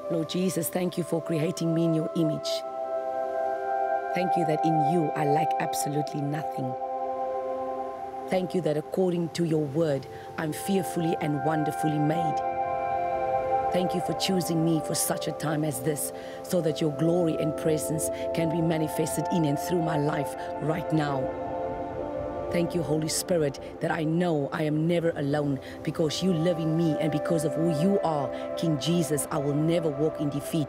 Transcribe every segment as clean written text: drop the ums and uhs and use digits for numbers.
Lord Jesus, thank you for creating me in your image. Thank you that in you I lack absolutely nothing. Thank you that according to your word, I'm fearfully and wonderfully made. Thank you for choosing me for such a time as this, so that your glory and presence can be manifested in and through my life right now. Thank you, Holy Spirit, that I know I am never alone because you live in me, and because of who you are, King Jesus, I will never walk in defeat.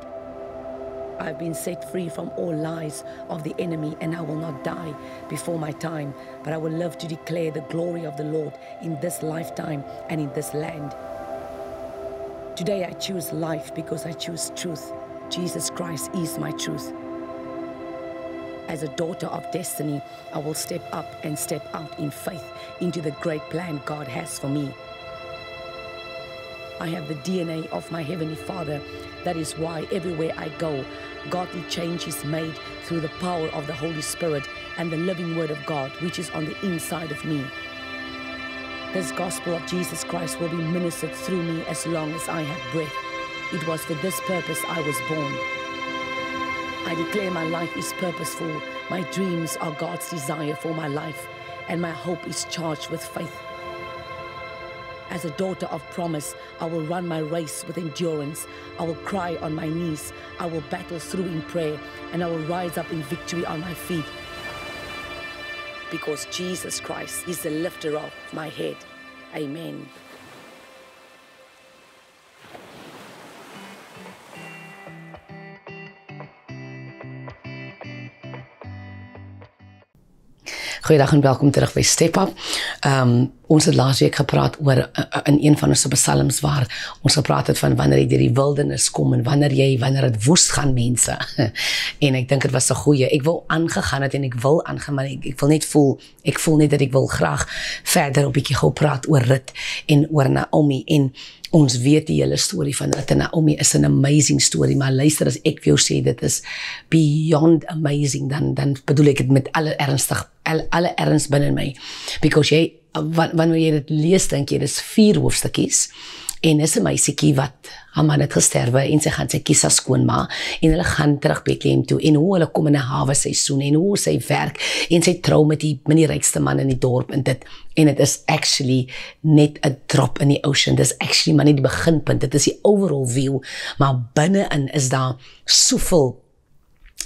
I've been set free from all lies of the enemy, and I will not die before my time, but I will live to declare the glory of the Lord in this lifetime and in this land. Today I choose life because I choose truth. Jesus Christ is my truth. As a daughter of destiny, I will step up and step out in faith into the great plan God has for me. I have the DNA of my Heavenly Father. That is why everywhere I go, godly change is made through the power of the Holy Spirit and the living Word of God, which is on the inside of me. This gospel of Jesus Christ will be ministered through me as long as I have breath. It was for this purpose I was born. I declare my life is purposeful. My dreams are God's desire for my life, and my hope is charged with faith. As a daughter of promise, I will run my race with endurance. I will cry on my knees. I will battle through in prayer, and I will rise up in victory on my feet. Because Jesus Christ is the lifter of my head. Amen. Goeiedag en welkom terug by Step Up. Ons het laas week gepraat oor in een van ons psalms waar ons gepraat het van wanneer jy deur die wildernis kom en wanneer het woest gaan mense. En ek dink dit was 'n goeie. Ek wil aangegaan het en ek wil aangaan, maar ek wil net voel, ek voel net dat ek wil graag verder 'n bietjie gou praat oor Rut en oor Naomi. En ons weet die hele storie van Rut en Naomi is 'n amazing story, maar luister, as ek vir jou sê dit is beyond amazing, dan bedoel ek dit met alle erns binne my. Because wanneer jy dit lees, dink jy, dis 4 hoofstukkies, en is 'n meisiekie wat haar man het gesterwe, en sy gaan sy kies as skoonma, en hulle gaan terug Bethlehem toe, en hoe hulle kom in 'n hawe seisoen, en hoe sy werk, en sy trou met die rykste man in die dorp, en dit is actually net 'n drop in die ocean, dit is actually maar net die beginpunt, dit is die overall view, maar binne-in is daar soveel,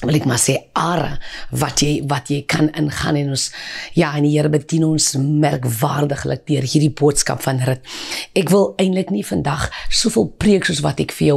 wil ek maar sê, are, wat jy kan ingaan, en ons, en die Here bedien ons merkwaardiglik deur hierdie boodskap van Rut. Ek wil eintlik nie vandag soveel preek soos wat ek vir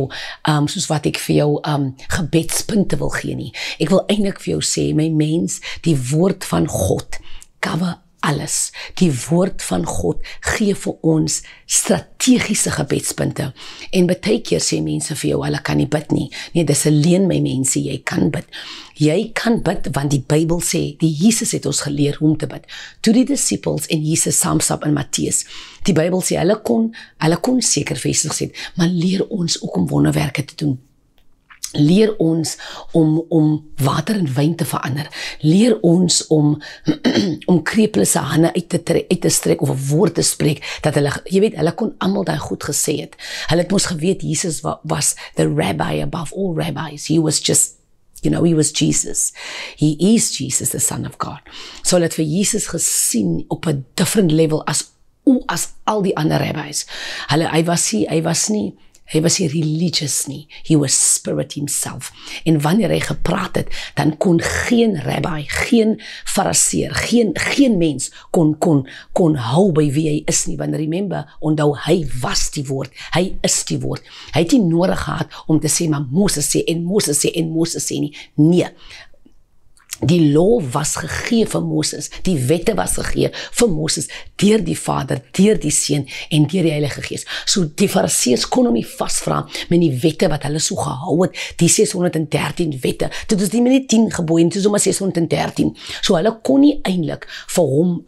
jou gebedspunte wil gee nie. Ek wil eintlik vir jou sê, my mens, die woord van God cover alles. Die woord van God gee vir ons strategiese gebedspunte. En baie keer sê mense vir jou, hulle kan nie bid nie. Nee, dis 'n leuen, my mense, jy kan bid. Jy kan bid, want die Bybel sê, die Jesus het ons geleer hoe om te bid. Toe die disciples en Jesus saamstap in Matteus, die Bybel sê, hulle kon seker vestig sê, maar leer ons ook om wonderwerke te doen. Leer ons om water in wyn te verander. Leer ons om krepele se hande uit te strek of 'n woord te spreek, dat hulle kon almal daai goed gesê het. Hulle het mos geweet, Jesus was the rabbi above all rabbis. He was just, he was Jesus. He is Jesus, the Son of God. So hulle het vir Jesus gesien op 'n different level as al die ander rabbis. Hy was nie religious nie. He was spirit himself. En wanneer hy gepraat het, dan kon geen rabbi, geen fariseer, geen mens kon hou by wie hy is nie. Want remember, onthou, hy was die woord. Hy is die woord. Hy het nie nodig gehad om te sê, maar Moses sê en Moses sê en Moses sê nie. Nee. Die law was gegee vir Moses, die wette was gegee vir Moses, deur die Vader, deur die Seun en deur die Heilige Gees. So die Fariseërs kon hom nie vasvra met die wette wat hulle so gehou het, die 613 wette. Dit is nie 10 gebooie, dit is sommer 613. So hulle kon nie eintlik vir hom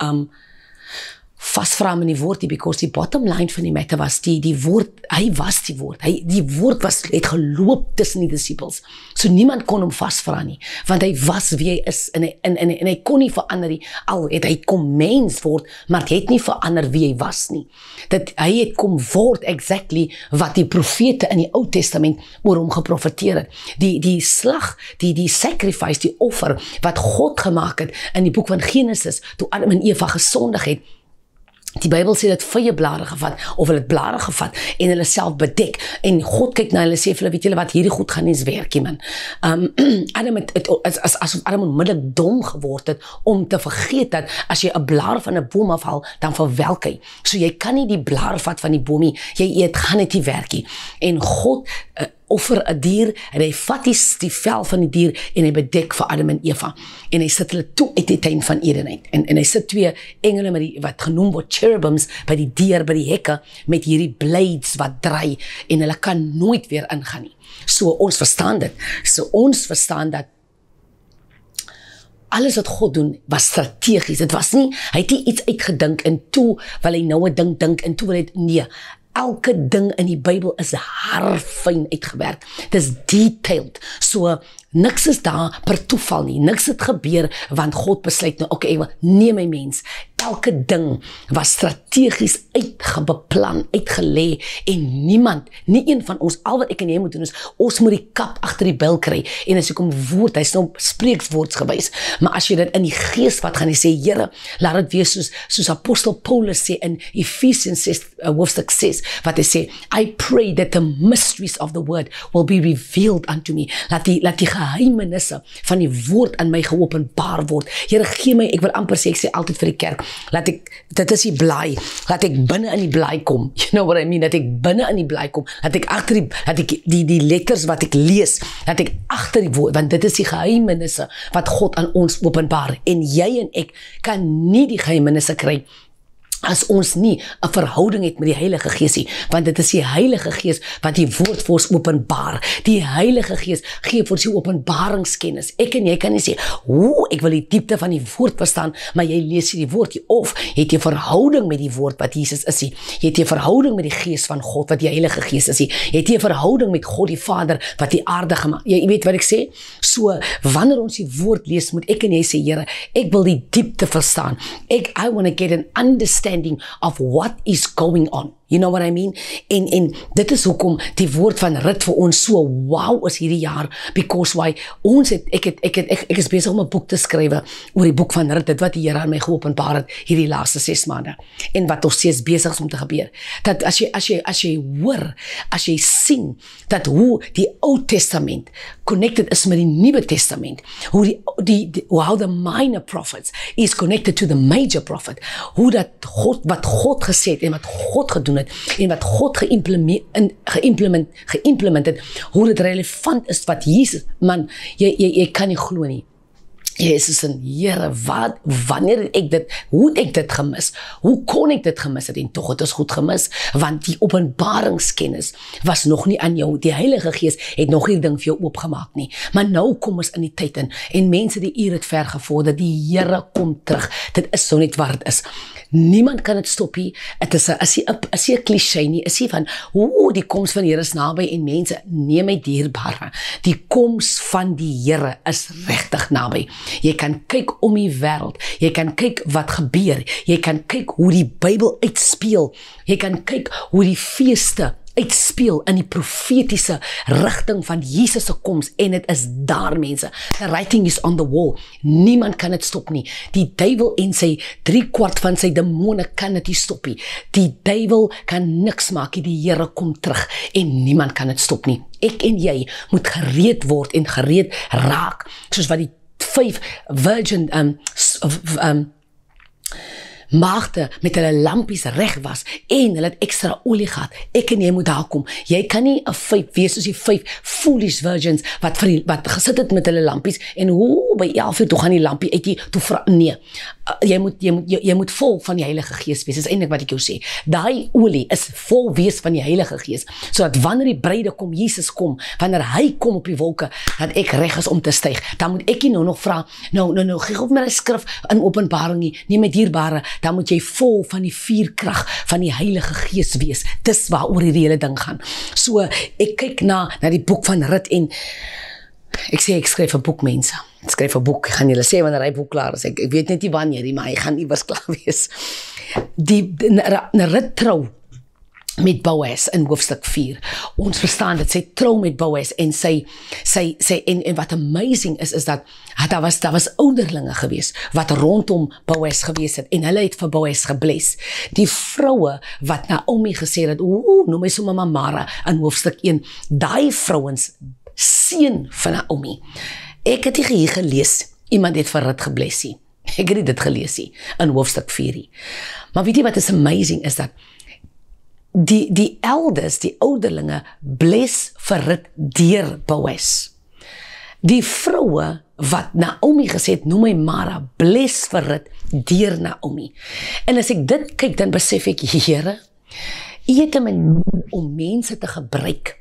vasvra in die woord, because die bottom line van die matter was, die woord, hy was die woord, die woord het geloop tussen die disciples, so niemand kon hom vasvra nie, want hy was wie hy is, en hy kon nie verander nie, al het hy kom mens word, maar het het nie verander wie hy was nie, dat hy het kom word exactly wat die profete in die Ou Testament oor hom geprofeteer het, die slag, die sacrifice, die offer, wat God gemaak het, in die boek van Genesis, toe Adam en Eva gesondig het, die Bybel sê dat vye blare gevat, of hulle het blare gevat, en hulle self bedek, en God kyk na hulle, sê vir hulle, weet julle wat, hierdie goed gaan nie eens werk, man. Adam asof Adam onmiddellik dom geword het, om te vergeet dat, as jy 'n blaar van 'n boom afhaal, dan verwelk hy, so jy kan nie die blaar vat van die boom nie, jy eet, gaan dit nie werk nie, en God, offer 'n dier, en hy vat die vel van die dier, en hy bedek vir Adam en Eva, en hy sit hulle toe uit die tuin van Eden uit, en hy sit 2 engele met wat genoem word cherubims, by die deur, by die hekke, met hierdie blades wat draai, en hulle kan nooit weer ingaan nie, so ons verstaan dit, dat alles wat God doen, was strategies, het was nie, hy het nie iets uitgedink, en toe wil hy nou 'n ding dink, en toe wil hy, nee, elke ding in die Bybel is haarfyn uitgewerk. Dit is detailed. So, niks is daar per toeval nie. Niks het gebeur, want God besluit nou, okay, nee my mens, elke ding was strategies uitgebeplan, uitgelê, en niemand, nie een van ons, al wat ek en jy moet doen is, ons moet die kap agter die bil kry, en as ek om woord, hy is nou spreekswoordsgewys, maar as jy dit in die gees wat gaan, jy sê, Here, laat dit wees soos apostel Paulus sê, in Ephesians 6, hoofstuk 6, wat hy sê, I pray that the mysteries of the word will be revealed unto me, laat die geheimenisse van die woord aan my geopenbaar word, Here, gee my, ek wil amper sê, ek sê altyd vir die kerk, dit is die blaai, laat ek binne in die blaai kom, you know what I mean, dat ek binne in die blaai kom, laat ek die letters wat ek lees, laat ek agter die woord, want dit is die geheimenisse wat God aan ons openbaar, en jy en ek kan nie die geheimenisse kry, as ons nie 'n verhouding het met die Heilige Gees nie, want dit is die Heilige Gees wat die woord vir ons openbaar. Die Heilige Gees gee vir ons die openbaringskennis. Ek en jy kan nie sê, ek wil die diepte van die woord verstaan, maar jy lees die woord nie, of jy het 'n verhouding met die woord wat Jesus is nie. Jy het 'n verhouding met die Gees van God wat die Heilige Gees is nie. Jy het 'n verhouding met God die Vader wat die aarde gemaak. Jy weet wat ek sê? So, wanneer ons die woord lees, moet ek en jy sê, Here, ek wil die diepte verstaan. I want to get an understanding of what is going on. You know what I mean? En dit is hoekom die woord van Rut vir ons so wow is hierdie jaar, because why ons ek is besig om 'n boek te skrywe oor die boek van Rut, dit wat die Here aan my geopenbaar het hierdie laaste 6 maande, en wat nog steeds besig is om te gebeur. Dat as jy hoor, as jy sien, dat hoe die Ou Testament connected is met die Nuwe Testament, hoe how the minor prophets is connected to the major prophet, hoe dat wat God gesê het, en wat God gedoen het, en wat God geïmplement het, hoe dit relevant is wat Jesus, man, jy kan nie glo nie. Jezus en Here, wanneer hoe het ek dit gemis? Hoe kon ek dit gemis het? En toch het is goed gemis, want die openbaringskennis was nog nie aan jou, die Heilige Gees het nog hierdie ding vir jou oopgemaak nie, maar nou kom ons in die tyd in, en mense die uur het ver gevorder, die Here kom terug, dit is so net waar het is. Niemand kan het stop nie, het is een cliché nie, is nie van, die koms van die Here is naby, en mense, neem my dierbare, die koms van die Here is regtig naby. Jy kan kyk om die wêreld, jy kan kyk wat gebeur, jy kan kyk hoe die Bybel uitspeel, jy kan kyk hoe die feeste uitspeel in die profetiese rigting van Jesus se koms, en het is daar mense, the writing is on the wall, niemand kan het stop nie, die duiwel en sy 3/4 van sy demone kan het nie stop nie, die duiwel kan niks maak nie, die Here kom terug, en niemand kan het stop nie. Ek en jy moet gereed word en gereed raak, soos wat die 5 virgin maagde met hulle lampies reg was, en hulle het extra olie gehad. Ek en jy moet daar kom. Jy kan nie 'n 5 wees soos die 5 foolish virgins wat gesit het met hulle lampies, en by 11 toe gaan die lampie uit, nee. Jy moet vol van die Heilige Gees wees, is eintlik wat ek jou sê. Daai olie is vol wees van die Heilige Gees, sodat wanneer die bruide kom, Jesus kom, wanneer hy kom op die wolke, dat ek reg is om te styg, dan moet ek nie nou nog vra, nou, gee op my skrif in Openbaring nie, my dierbare, dan moet jy vol van die vuurkrag van die Heilige Gees wees. Dis waaroor hierdie hele ding gaan. So, ek kyk na die boek van Rut en ek sê, ek skryf 'n boek, mense. Ek skryf 'n boek. Ek gaan julle sê wanneer hy boek klaar is. Ek weet net nie wanneer nie, maar hy gaan iewers klaar wees. Rut trou met Boaz in hoofstuk 4. Ons verstaan dat sy trou met Boaz en en wat amazing is dat daar was ouderlinge gewees wat rondom Boaz gewees het en hulle het vir Boaz gebless. Die vroue wat Naomi gesê het, noem my sommer Mara in hoofstuk 1, daai vrouens seun van Naomi. Ek het dit hier gelees, iemand het vir Rut gebless nie. Ek het dit gelees nie, in hoofstuk 4. Maar weet jy wat is amazing is dat die elders, die ouderlinge, bless vir Rut deur Boaz. Die vroue wat Naomi gesê het, noem my Mara, bless vir Rut deur Naomi. En as ek dit kyk, dan besef ek, Here, U het 'n manier om mense te gebruik,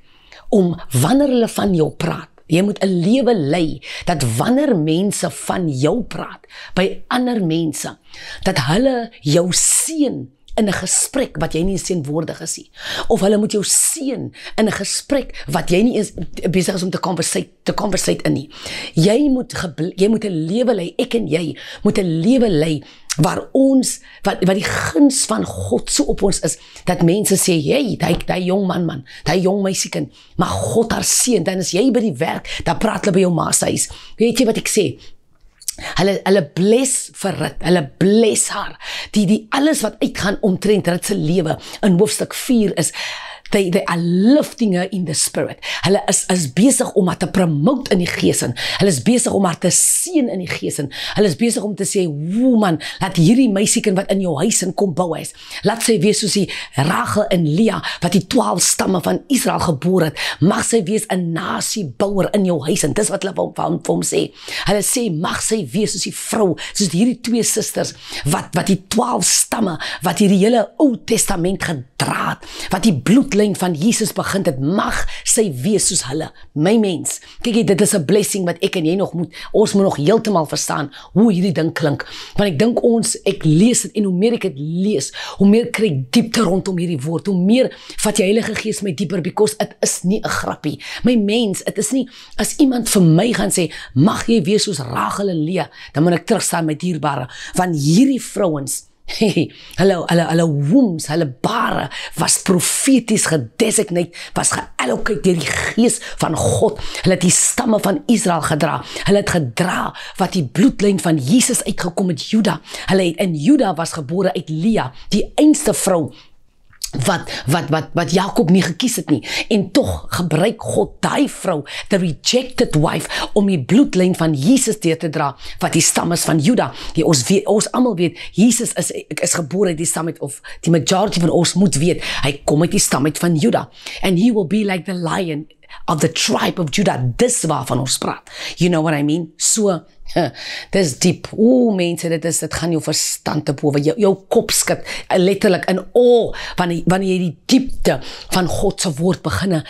om wanneer hulle van jou praat, jy moet 'n lewe lei, dat wanneer mense van jou praat, by ander mense, dat hulle jou seën in 'n gesprek wat jy nie teenwoordig is nie. Of hulle moet jou seën in 'n gesprek wat jy nie eens besig is om te conversate in nie. Jy moet 'n lewe lei, ek en jy moet 'n lewe lei waar wat die guns van God so op ons is, dat mense sê, hey, die jong man, die jong meisiekind, maar God haar seën, dan is jy by die werk, dan praat hulle by jou ma se huis. Weet jy wat ek sê? Hulle bless vir Rut, hulle bless haar. Die alles wat uitgaan omtrent Rut se lewe in hoofstuk 4 is, they are lifting her in the spirit. Hulle is besig om haar te promote in die gees in. Hulle is besig om haar te seën in die gees in. Hulle is besig om te sê, man, laat hierdie meisiekind wat in jou huis in kom bou is, laat sy wees soos die Rachel en Lea, wat die 12 stamme van Israel gebore het, mag sy wees 'n nasiebouer in jou huis in. Dis wat hulle vir hom sê. Hulle sê, mag sy wees soos die vrou, soos hierdie 2 susters, wat die 12 stamme, wat hierdie hele Ou Testament gedra het, wat die bloedlyn van Jesus begin het, mag sy wees soos hulle. My mens, kyk, dit is 'n blessing wat ek en jy ons moet nog heeltemal verstaan hoe hierdie ding klink. Want ek dink ek lees dit en hoe meer ek dit lees, hoe meer kry ek diepte rondom hierdie woord, hoe meer vat jy Heilige Gees my dieper, because it is nie 'n grappie. My mens, it is nie, as iemand vir my gaan sê, mag jy wees soos Rachel en Lea, dan moet ek terugstaan met dierbare, want hierdie vrouens, hulle wombs, hulle bare was profeties gedesignate, was geallocate deur die Gees van God. Hulle het die stamme van Israel gedra. Hulle het gedra wat die bloedlyn van Jesus uitgekom het, Juda. En Juda was gebore uit Lea, die einste vrou wat Jakob nie gekies het nie. En tog gebruik God daai vrou, the rejected wife, om die bloedlyn van Jesus deur te dra, wat die stam is van Juda. Ons almal weet, Jesus is gebore uit die stam uit, of die majority van ons moet weet, hy kom uit die stam uit van Juda. And he will be like the lion of the tribe of Judah. Dis waarvan ons praat. You know what I mean? So, dis diep. Mense, dit gaan jou verstand te bowe, jou kop skud, letterlik in wanneer jy die diepte van God se woord wanneer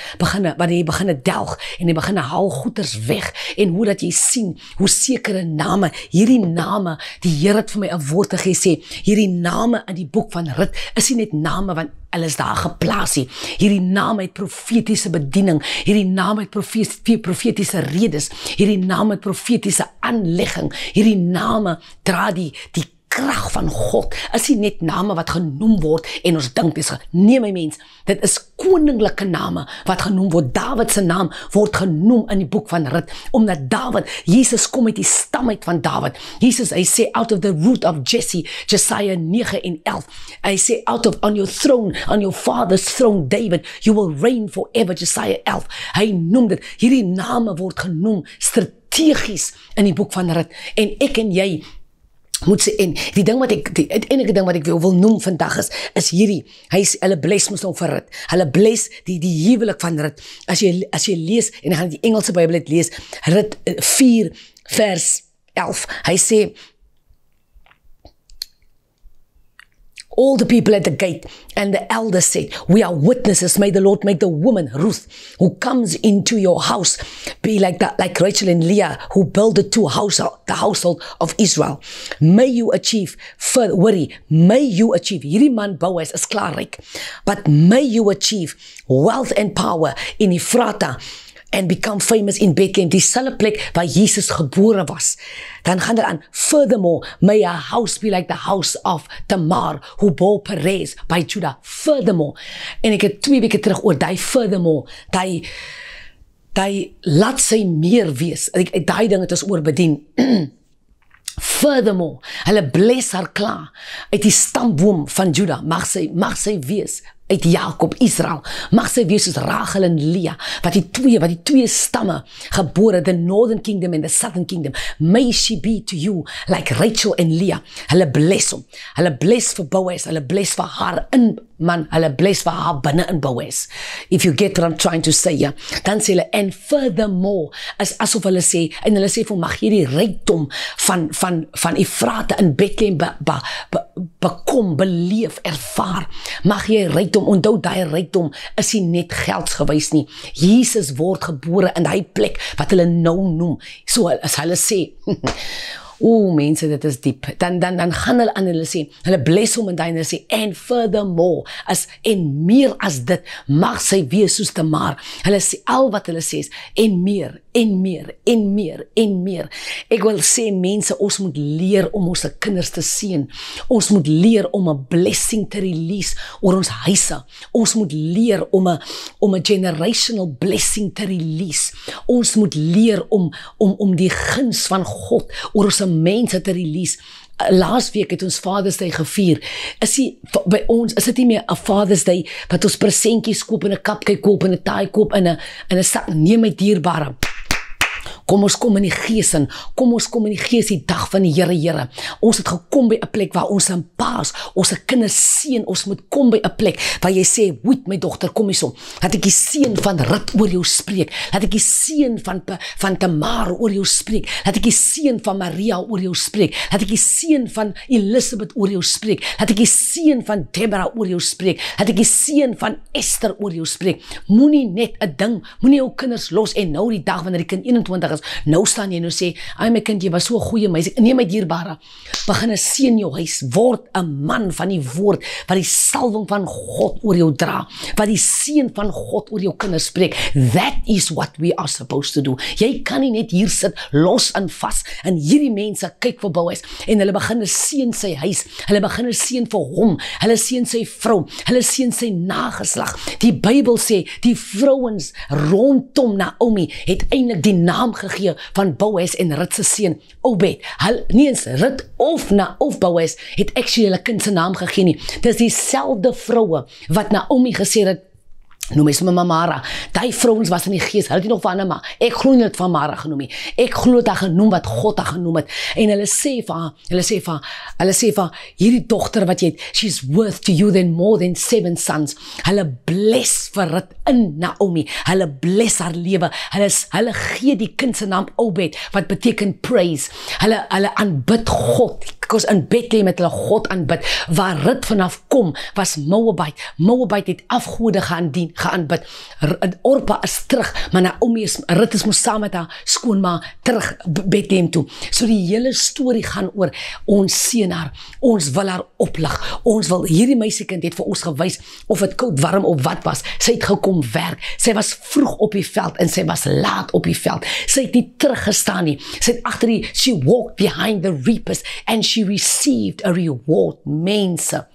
jy begin delg, en jy begin haal goeders weg, en hoe dat jy sien, hoe sekere name, hierdie name, die Here het vir my 'n woord gegee, sê, hierdie name in die boek van Rut, is nie net name want hulle is daar geplaas nie. Hierdie naam het profetiese bediening, hierdie naam het profetiese redes, hierdie naam het profetiese aanlegging, hierdie name dra die krag van God. Is nie net name wat genoem word en ons dink dis nee my mens, dit is koninklike name wat genoem word. Dawid se naam word genoem in die boek van Rut, omdat Jesus kom uit die stam uit van Dawid. Jesus, hy sê out of the root of Jesse, Jesaja 9 en 11. Hy sê on your throne, on your father's throne David, you will reign forever, Jesaja 11. Hy noem dit, hierdie name word genoem strategies in die boek van Rut, en ek en jy moet sê, en die enige ding wat ek wil noem vandag is hierdie, hulle bless mos nou vir Rut, hulle bless die huwelik van Rut. As jy lees, en ek gaan die Engelse Bybel het lees, Rut 4 vers 11, hy sê, All the people at the gate and the elders said, we are witnesses. May the Lord make the woman, Ruth, who comes into your house, be like that, like Rachel and Leah, who built the household of Israel. May you achieve further, worry, may you achieve, hierdie man Boaz is klaarryk, but may you achieve wealth and power in Ephrata, and become famous in Bethlehem, dieselfde plek waar Jesus gebore was. Dan gaan aan, furthermore, may our house be like the house of Tamar, who bore Perez by Judah. Furthermore, en ek het 2 weke terug oor die furthermore, die laat sy meer wees, die ding het ons oorbedien. Furthermore, hulle bless haar klaar, uit die stamboom van Judah, mag sy wees, uit Jakob, Israel, mag sy wees soos Rachel en Leah, wat die twee stamme gebore, the northern kingdom and the southern kingdom, may she be to you like Rachel and Leah. Hulle bless hom, hulle bless vir Boaz, hulle bless vir haar in man, hulle bless vir haar binne in Boaz. If you get what I'm trying to say, ja, dan sê hulle, and furthermore, is asof hulle sê, en hulle sê vir mag hierdie rykdom van Ephrata in Bethlehem bekom, beleef, ervaar, mag jy rykdom, onthou die rykdom is nie net geldsgewys nie. Jesus word gebore in die plek wat hulle nou noem. So as hulle sê, mense, dit is diep. Dan gaan hulle aan hulle sê, hulle bless hom en dan hulle sê, and furthermore, en meer as dit, mag sy wees soos Tamar. Hulle sê, al wat hulle sê is, en meer, en meer, en meer, en meer. Ek wil sê, mense, ons moet leer om ons kinders te seën. Ons moet leer om 'n blessing te release oor ons huise. Ons moet leer om 'n generational blessing te release. Ons moet leer om die guns van God oor ons mense te release. Laasweek het ons Father's Day gevier. By ons is dit nie meer 'n Father's Day wat ons presentjies koop en 'n kapkyk koop en 'n taai koop en 'n sak, neem my dierbare. Kom ons kom in die gees in, kom ons kom in die gees die dag van die Here. Ons het gekom by 'n plek waar ons in paas, ons kinders seën, ons moet kom by 'n plek waar jy sê, "Woet my dogter, kom hierso. Laat ek die seën van Rut oor jou spreek. Laat ek die seën van Tamar oor jou spreek. Laat ek die seën van Maria oor jou spreek. Laat ek die seën van Elisabeth oor jou spreek. Laat ek die seën van Deborah oor jou spreek. Laat ek die seën van Esther oor jou spreek." Moenie net 'n ding, moenie jou kinders los en nou die dag wanneer die kind 21 is, nou staan jy nou sê, "Ai my kind, jy was so 'n goeie meisie." Nee my dierbare, begin seën jou huis, word 'n man van die woord, wat die salwing van God oor jou dra, wat die seën van God oor jou kinders spreek. That is what we are supposed to do. Jy kan nie net hier sit, los en vas, en hierdie mense kyk vir Boaz, en hulle begin seën sy huis, hulle begin seën vir hom, hulle seën sy vrou, hulle seën sy nageslag. Die Bybel sê, die vrouens rondom Naomi het eintlik die naam gegee van Boaz en Rut se seun Obed. Nie eens Rut of Boaz het actually hulle kind se naam gegee nie. Dis dieselfde vroue wat Naomi gesê het, noem is Mama Mara. Die vrouens was in die gees, hulle het nie nog van Mama. Ek glo nie het van Mara genoem nie. Ek glo het haar genoem wat God haar genoem het. En hulle sê vir haar, hierdie dogter wat jy het, she's worth to you than more than 7 sons. Hulle bless vir Rut in Naomi. Hulle bless haar lewe. Hulle gee die kind se naam Obed, wat beteken praise. Hulle aanbid God. Because in Bethlehem het hulle God aanbid. Waar Rut vanaf kom, was Moabite. Moabite het afgode geaanbid. Orpa is terug, maar Rut is mos saam met haar skoonma terug Bethlehem toe. So die hele storie gaan oor, ons seën haar, ons wil haar oplig, ons wil, hierdie meisiekind het vir ons gewys, of het koud, warm of wat was, sy het gekom werk, sy was vroeg op die veld, en sy was laat op die veld, sy het nie teruggestaan nie, sy het agter she walked behind the reapers, and she received a reward. Mense,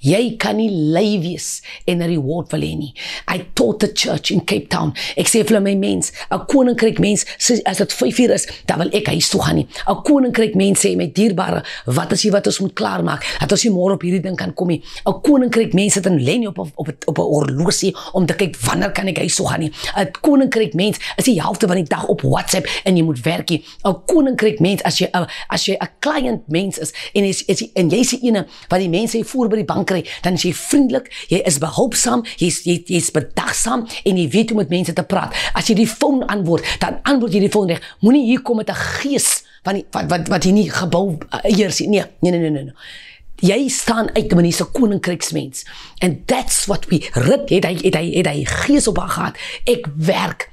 jy kan nie lui wees en 'n reward wil hê nie. I taught the church in Cape Town. Ek sê vir my mens, 'n koninkryk mens, as dit 5 uur is, dan wil ek huis toe gaan nie. 'n Koninkryk mens sê, my dierbare, wat is wat ons moet klaarmaak, dat ons nie môre op hierdie ding kan kom nie. 'n Koninkryk mens sit en lê nie op 'n horlosie om te kyk wanneer kan ek huis toe gaan nie. 'n Koninkryk mens is die helfte van die dag op WhatsApp en jy moet werk nie. 'n Koninkryk mens, as jy 'n client mens is en jy's die ene wat die mense voor by die bank kry, dan is jy vriendelik, jy is behulpsaam, jy's bedagsaam en jy weet hoe met mense te praat. As jy die foon antwoord, dan antwoord jy die foon reg. Moenie hier kom met 'n gees wat jy nie gebou eers nie. Nee. Jy staan uit, maar jy's 'n koninkryksmens. And that's what we Rut het hy gees op haar gehad. Ek werk.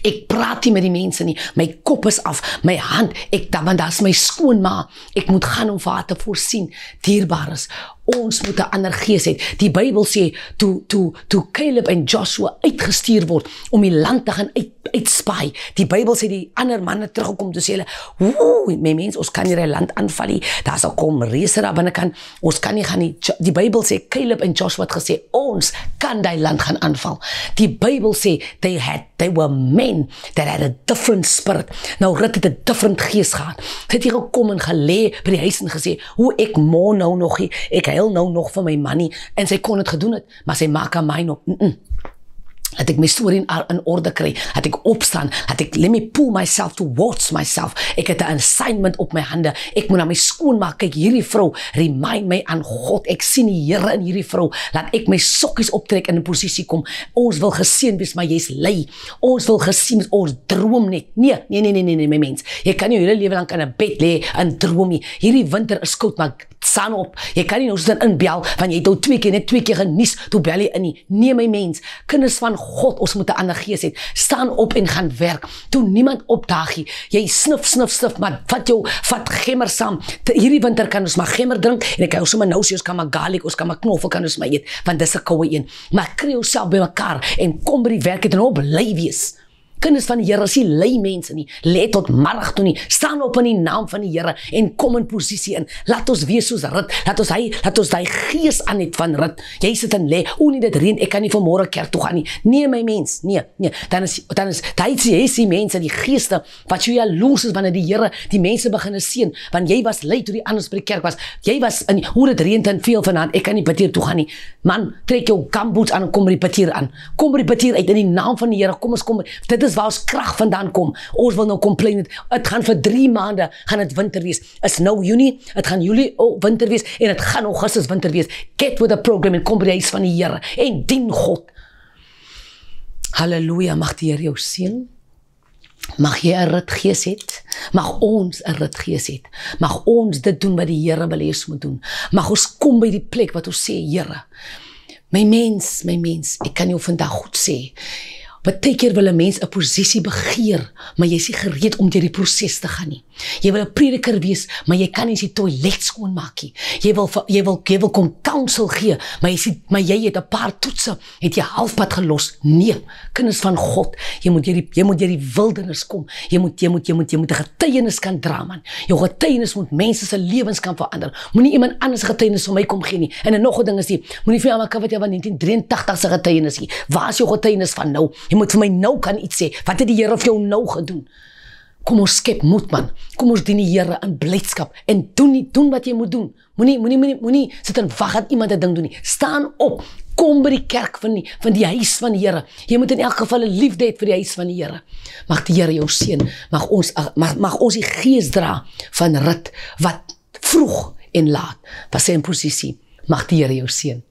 Ek praat nie met die mense nie. My kop is af, my hand, want daar's my skoonma. Ek moet gaan om vir haar te voorsien. Dierbares, ons moet 'n ander gees hê. Die Bybel sê, toe Caleb en Joshua uitgestuur word om die land te gaan uitspaai. Die Bybel sê die ander manne teruggekom toe sê hulle, "Woe, my mens, ons kan nie die land aanval nie. Daar sal kom reëse daar binnekant. Ons kan nie gaan nie." Die Bybel sê Caleb en Joshua het gesê, "Ons kan daai land gaan aanval." Die Bybel sê they were men that had a different spirit. Nou Rut het 'n different gees gehad. Sy het hier gekom en gelê by die huis en gesê, "Hoe ek mo nou nog nie. Ek huil nou nog vir my man nie." En sy kon dit gedoen het, maar sy maak haar mind op. Dat ek my storie in orde kry, dat ek opstaan, dat ek let me pull myself towards myself. Ek het 'n assignment op my hande. Ek moet na my skoonmaak. Kyk, hierdie vrou remind my aan God. Ek sien die Here in hierdie vrou. Laat ek my sokkies optrek in 'n posisie kom. Ons wil geseën wees, maar jy's lui. Ons wil gesien wees, ons droom net. Nee, my mens. Jy kan nie jou hele lewe lank in 'n bed lê en droom nie. Hierdie winter is koud, maar staan op. Jy kan nie nou sit inbel, want jy het al net twee keer genies, toe bel jy in nie. Nee, my mens. Kinders van God, ons moet 'n ander gees hê. Staan op en gaan werk. Toe niemand opdaag nie. Jy snif, maar vat gemmer saam. Hierdie winter kan ons maar gemmer drink en ek kan ons sommer nou sê ons kan maar garlic, ons kan maar knoffel kan ons maar eet, want dis 'n koue een. Maar kry jouself by mekaar en kom by die werk en op bly wees. Kinders van die Here, is nie lui mense nie. Lê tot middag toe nie. Staan op in die naam van die Here en kom in posisie in. Laat ons wees soos Rut. Laat ons daai gees aan het van Rut. Jy sit en lê. O nee, dit reën. Ek kan nie vanmôre kerk toe gaan nie. Nee, my mens. Nee. Dan is die mense, die geeste wat jy jaloers is wanneer die Here die mense begin seën. Want jy was lui toe die anders by die kerk was. Jy was in hoe dit reën en veel vanaand. Ek kan nie bidtier toe gaan nie. Man, trek jou gamboots aan en kom by die bidtier aan. Kom by die bidtier uit in die naam van die Here. Kom. Dit is waar ons krag vandaan kom. Ons wil nou complain. Het gaan vir 3 maande gaan dit winter wees. Is nou Junie, het gaan Julie winter wees en het gaan Augustus winter wees. Get with the program en kom by die huis van die Here en dien God. Halleluja, mag die Here jou seën. Mag jy 'n Rut gees het. Mag ons 'n Rut gees het. Mag ons dit doen wat die Here wil hê ons moet doen. Mag ons kom by die plek wat ons sê, Here, my mens, ek kan jou vandag goed sê. Partykeer wil 'n mens 'n posisie begeer, maar jy is nie gereed om deur die proses te gaan nie. Jy wil 'n prediker wees, maar jy kan nie die toilet skoonmaak nie. Jy wil kom counsel gee, maar jy het 'n paar toetse, het jy halfpad gelos. Nee, kinders van God, jy moet deur die wildernis kom. Jy moet 'n getuienis kan dra, man. Jou getuienis moet mense se lewens kan verander. Moenie iemand anders getuienis vir my kom gee nie. En nog 'n ding is moenie vir my wat jy van 1983 se getuienis nie. Waar is jou getuienis van nou? Jy moet vir my nou kan iets sê. Wat het die Here vir jou nou gedoen? Kom ons skep moed, man. Kom ons dien die Here in blydskap en doen wat jy moet doen. Moenie sit en wag dat iemand 'n ding doen nie. Staan op. Kom by die kerk van die huis van die Here. Jy moet in elk geval 'n liefde hê vir die huis van die Here. Mag die Here jou seën. Mag ons die gees dra van Rut wat vroeg en laat was sy in posisie. Mag die Here jou seën.